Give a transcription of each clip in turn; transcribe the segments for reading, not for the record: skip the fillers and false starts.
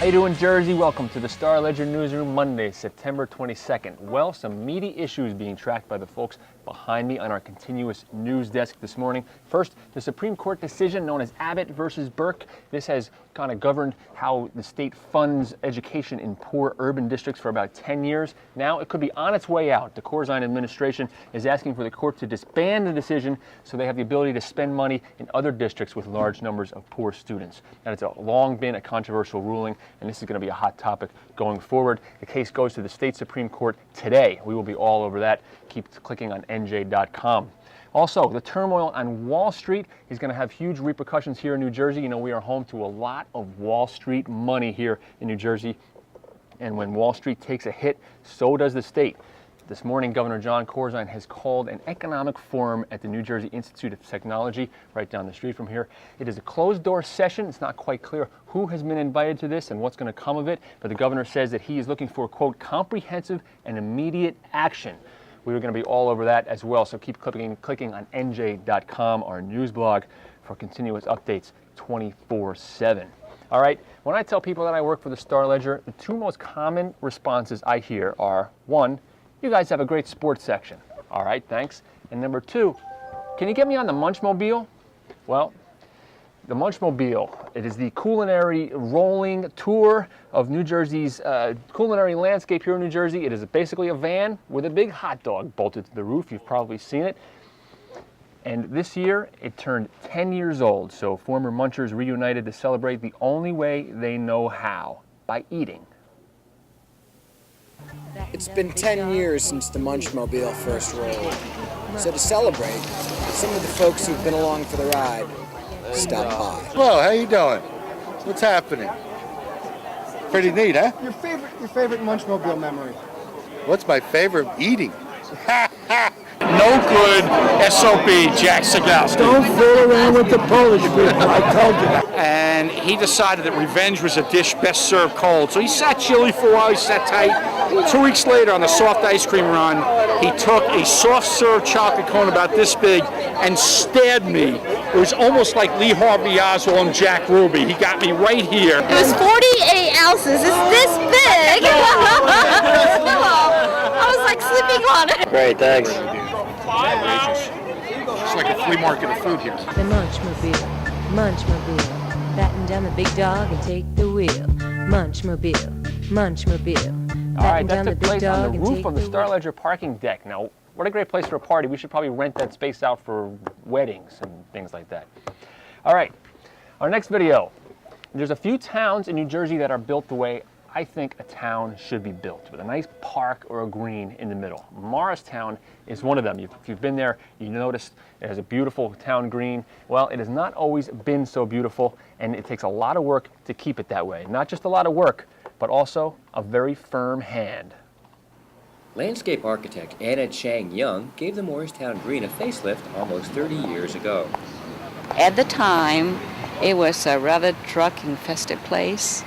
How you doing, Jersey? Welcome to the Star Ledger Newsroom, Monday, September 22nd. Well, some meaty issues being tracked by the folks behind me on our continuous news desk this morning. First, the Supreme Court decision known as Abbott versus Burke. This has kind of governed how the state funds education in poor urban districts for about 10 years. Now it could be on its way out. The Corzine administration is asking for the court to disband the decision so they have the ability to spend money in other districts with large numbers of poor students. And it's long been a controversial ruling, and this is going to be a hot topic going forward. The case goes to the state Supreme Court today. We will be all over that. Keep clicking on NJ.com. Also, the turmoil on Wall Street is going to have huge repercussions here in New Jersey. You know, we are home to a lot of Wall Street money here in New Jersey. And when Wall Street takes a hit, so does the state. This morning, Governor John Corzine has called an economic forum at the New Jersey Institute of Technology, right down the street from here. It is a closed-door session. It's not quite clear who has been invited to this and what's going to come of it, but the governor says that he is looking for, quote, comprehensive and immediate action. We are going to be all over that as well, so keep clicking on NJ.com, our news blog, for continuous updates 24/7. All right, when I tell people that I work for the Star Ledger, the two most common responses I hear are, one, you guys have a great sports section. All right, thanks. And number two, can you get me on the Munchmobile? Well, the Munchmobile, it is the culinary rolling tour of New Jersey's culinary landscape here in New Jersey. It is basically a van with a big hot dog bolted to the roof. You've probably seen it. And this year, it turned 10 years old. So former Munchers reunited to celebrate the only way they know how, by eating. It's been 10 years since the Munchmobile first rolled. So to celebrate, some of the folks who've been along for the ride stopped by. Hello, how you doing? What's happening? Pretty neat, huh? Your favorite Munchmobile memory? What's my favorite? Eating. No good SOB, Jack Segalski. Don't fool around with the Polish people, I told you that. And he decided that revenge was a dish best served cold. So he sat chilly for a while, he sat tight. 2 weeks later on the soft ice cream run, he took a soft serve chocolate cone about this big and stared me. It was almost like Lee Harvey Oswald and Jack Ruby. He got me right here. It was 48 ounces. It's this big. I was like sleeping on it. Great, thanks. It's like a flea market of food here. The Munchmobile, batten down the big dog and take the wheel. Munchmobile. All right, that took place on the roof of the Star Ledger parking deck. Now, what a great place for a party. We should probably rent that space out for weddings and things like that. All right, our next video. There's a few towns in New Jersey that are built the way I think a town should be built, with a nice park or a green in the middle. Morristown is one of them. If you've been there, you noticed it has a beautiful town green. Well, it has not always been so beautiful, and it takes a lot of work to keep it that way. Not just a lot of work, but also a very firm hand. Landscape architect Anna Chang Young gave the Morristown Green a facelift almost 30 years ago. At the time, it was a rather drug-infested place.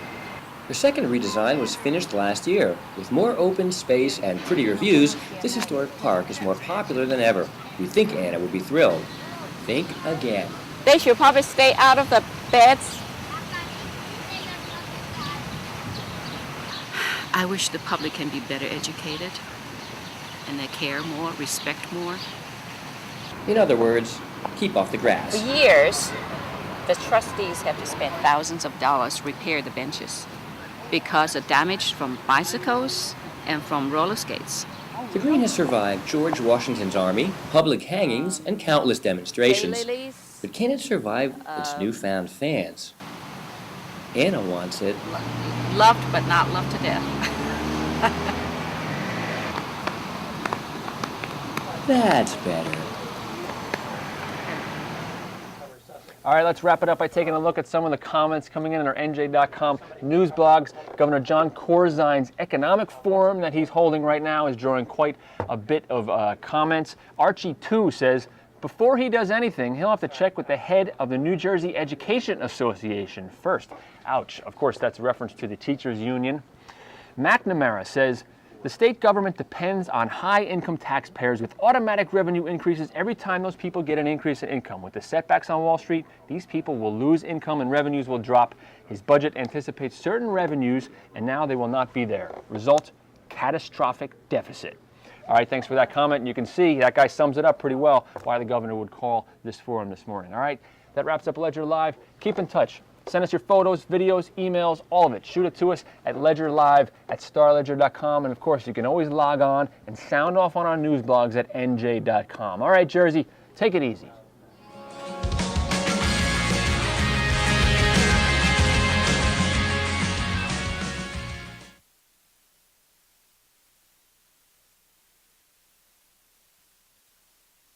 Her second redesign was finished last year. With more open space and prettier views, this historic park is more popular than ever. We think Anna would be thrilled. Think again. They should probably stay out of the beds. I wish the public can be better educated and they care more, respect more. In other words, keep off the grass. For years, the trustees have to spend thousands of dollars to repair the benches because of damage from bicycles and from roller skates. The green has survived George Washington's army, public hangings, and countless demonstrations. But can it survive its newfound fans? Anna wants it loved but not loved to death. That's better. All right, let's wrap it up by taking a look at some of the comments coming in our NJ.com news blogs. Governor John Corzine's economic forum that he's holding right now is drawing quite a bit of comments. Archie 2 says, before he does anything, he'll have to check with the head of the New Jersey Education Association first. Ouch. Of course, that's a reference to the teachers union. McNamara says, The state government depends on high-income taxpayers with automatic revenue increases every time those people get an increase in income. With the setbacks on Wall Street, these people will lose income and revenues will drop. His budget anticipates certain revenues, and now they will not be there. Result, catastrophic deficit. All right, thanks for that comment. And you can see that guy sums it up pretty well why the governor would call this forum this morning. All right, that wraps up Ledger Live. Keep in touch. Send us your photos, videos, emails, all of it. Shoot it to us at ledgerlive@starledger.com. And of course, you can always log on and sound off on our news blogs at NJ.com. All right, Jersey, take it easy.